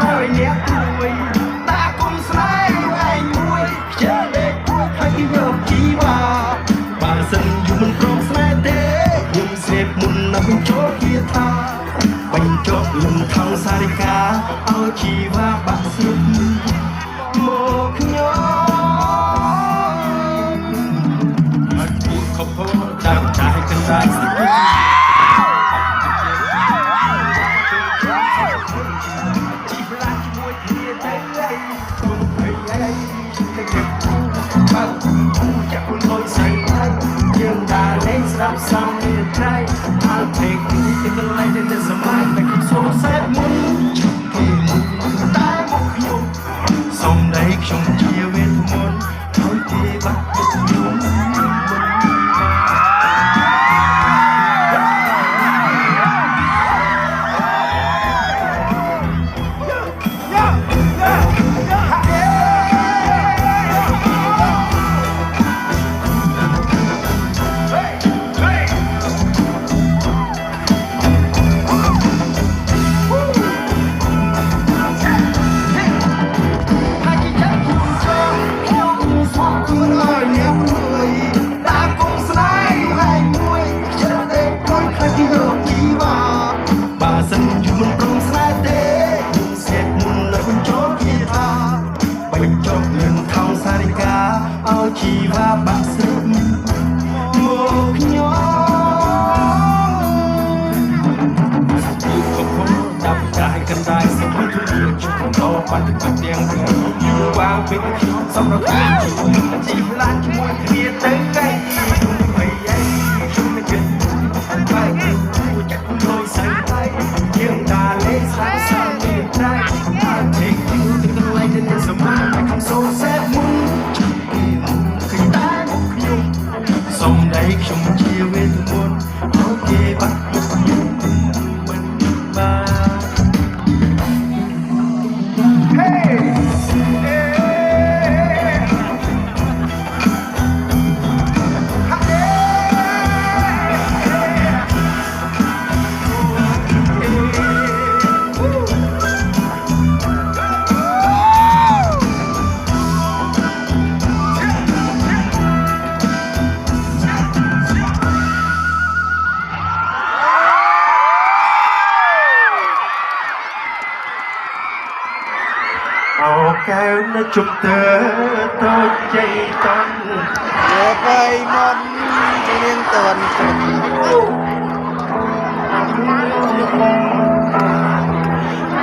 ហើយអ្នកមួយតាគុំស្នេហ៍ឯងមួយខ្ជិលដេកហើយគេយកជីវ៉ាបើសិនយូរមិនព្រមស្នេហ៍ទេខ្ញុំសេពមុនណាបញ្ចូលគាថាបញ្ចុះលំថងសារិកាឲ្យជីវ៉ាបាក់ស្រុកមកខ្ញុំអត់គួរខំតាមចាយកណ្ដាលស្ទើជីវ៉ាជាមួយគ្នាទៅលេងគុំភ័យឯងទៅគេបើចាក់គុំលុយស្រីយើងដើរលេងស្ដាប់សំនៀងត្រៃអល់ពេកទីកន្លែងដែលសម័យតែខ្ញុំសូមសេពមុនគេតែមកខ្ញុំសូមដៃខ្ញុំជាវេទមន្តឲ្យគេបាត់ខ្ញុំជីវ៉ាបាក់ស្រុកមកខ្ញុំគូខំដាក់កាយកណ្ដាលស្គាល់ទូលាជុំតបាត់ទឹកទាំងព្រៃវ៉ាវិញខ្ញុំសម្រាប់ជីវ៉ាជាមួយគ្នាទៅកែហើយខ្ញុំមិនគិតបែកចាក់លុយស្រីយើងដើរលេងស្រាយសាមមានត្រៃអត់ទេទៅកន្លែងដែលសម័យតែខ្ញុំសូមសេពមុនសូមដៃខ្ញុំជាវេទមន្តឲ្យគេបាត់ខ្ញុំមិនបាន កែវនៅជុំទៅតូចជ័យតន់យកទៅមុនរៀងតន់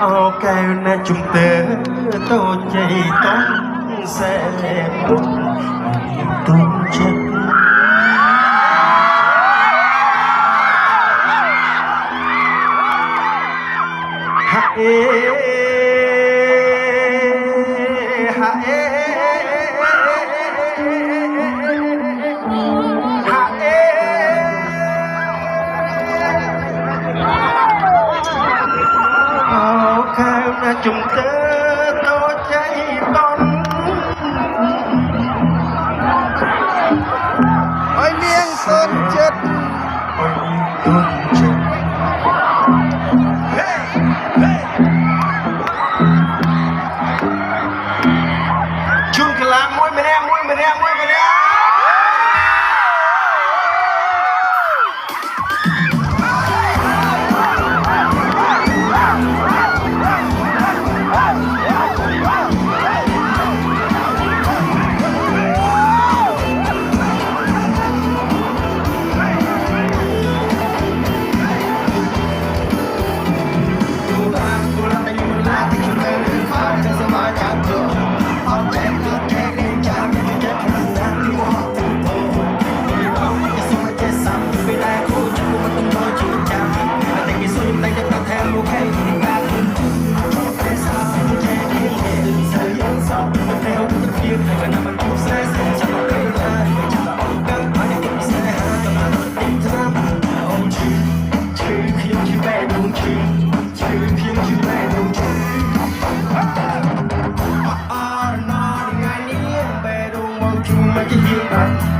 អូកែវនៅជុំទៅតូចជ័យតន់សេពុនទុំចិត្តហាអេជុំទៅតូចជ័យតន់ឲ្យនាងសូនចិត្តឲ្យនាងទូនចិត្តជុំកន្លងមួយម្នាក់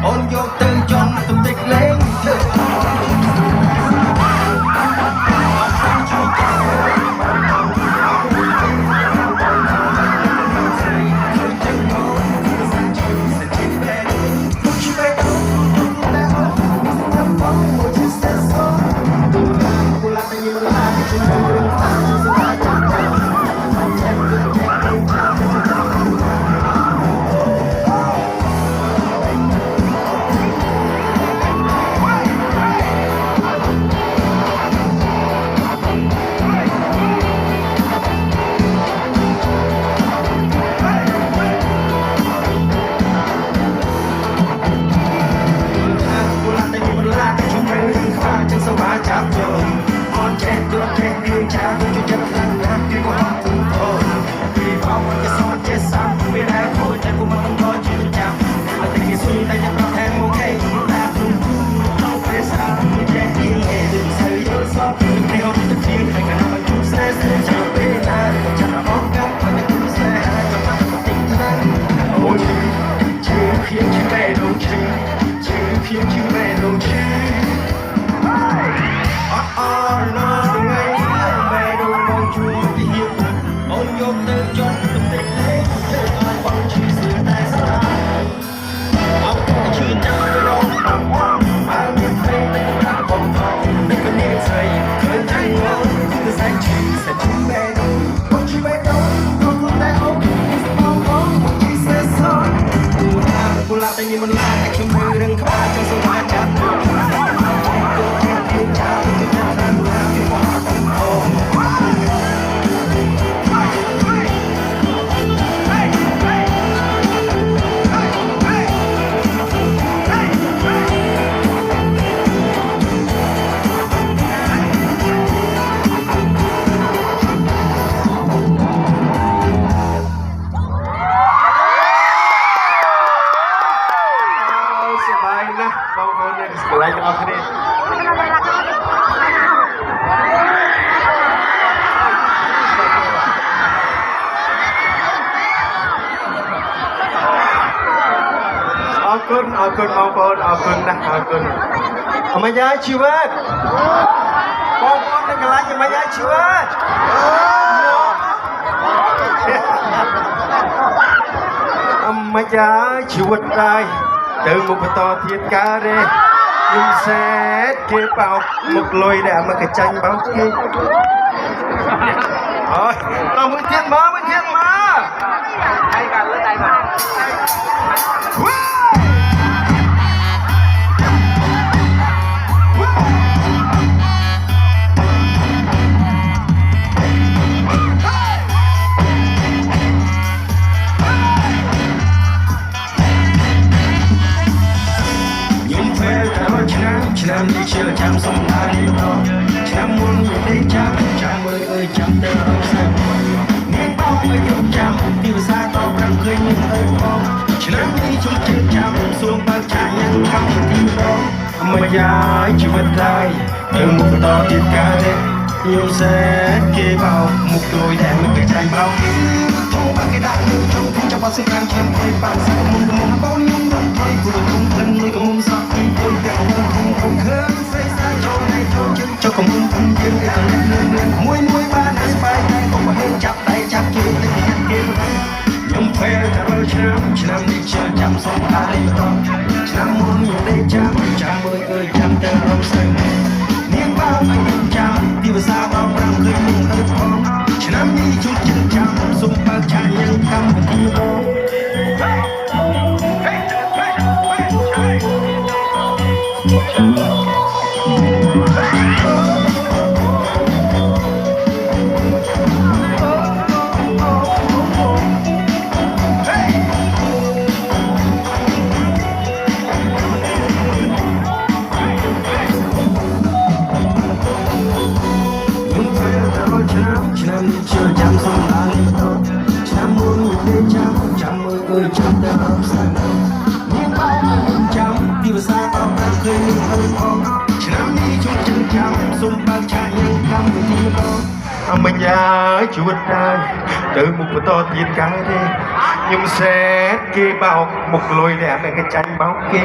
អូនយកទៅចំទំតិចលេង យកទៅជន់ទំតិចលេងទៅឲ្យបងឈឺស្ទើរតែស្រាអត់ក៏ឈឺចាំរងតាមមកបានមានព្រៃតែប្រាក់បងផងតែក៏នេះស្រីឃើញតែងងគឺសាច់ឈឺសាច់ឈឺបែរបងឈឺបែរដល់ខ្លួនតែអូស្មងបងជីសេសនគូឡាតែមានមិនឡាតែខ្ញុំមើលរឿងក្បាលចង់សង្ហាចាប់បងប្អូនអ្នកស្គាល់ទាំងអស់គ្នាអរគុណបងប្អូនអរគុណណាស់អរគុណអមយាយជីវិតបងប្អូនទាំងកន្លែងអមយាយជីវិតអមយាយជីវិតដែរទៅមុខបន្តទៀតកើតទេខ្ញុំសេតគេបោកមុខលុយដែលមកកចាញ់បោកគេអូយតោះមួយទៀតមកដៃកាត់លើដៃមកឆ្នាំនេះជាចាំសំណាយឆ្នាំមុននេះចាំមើលអើយចាំទៅរកស្អាតមានបោកឲ្យខ្ញុំចាំពីភាសាតប្រាំឃើញមានអើបងឆ្នាំនេះជុំជិះចាំសួងបើចាក់យ៉ាងខំទីរងមកយ៉ាយជីវិតដែរទៅមុខតទៀតកាទេខ្ញុំសេគេបោកមុខលួយតែមិនគេចាញ់បោកគេធំបាក់គេដាក់លើចុងចាំបាត់សំខាន់ខ្ញុំឲ្យប៉ាសាមុំបោកខ្ញុំរំភើយព្រោះខ្ញុំព្រឹងលុយកុំសក់ពីពុនតែខ្ញុំឃើញស្រីស្អាតចូលในចូលជើងចុះកុំខ្ញុំយើងតែមួយបានឲ្យស្បែកតែកុំឲ្យចាប់ដៃចាប់គេតែគេខ្ញុំពេលតែរើឆ្នាំនេះជាចាំសំខាន់ឆ្នាំមុនខ្ញុំได้ចាំមើលអើយចាំតែរំស្ទឹងនាងបោកឲ្យខ្ញុំចាំពីភាសាបោកប្រាំឃើញនឹងទៅផងឆ្នាំនេះជុំជិះចាំសុំបើចាក់យ៉ាងកម្មវិធីបងឆ្នាំនេះជាចាំសំឡាញ់ឆ្នាំមុននេះចាំមើលអើយចាំតែរំសាយមានបោកឲ្យចាំពីភាសាតប្រាំឃើញនឹងទៅផងឆ្នាំនេះជុំជិះចាំសុំបើចាក់យ៉ាងកម្មវិធីបងអមយាជីវិតដែរទៅមុខបន្តទៀតកើតទេខ្ញុំសេតគេបោកមុខលុយតែមិនគេចាញ់បោកគេ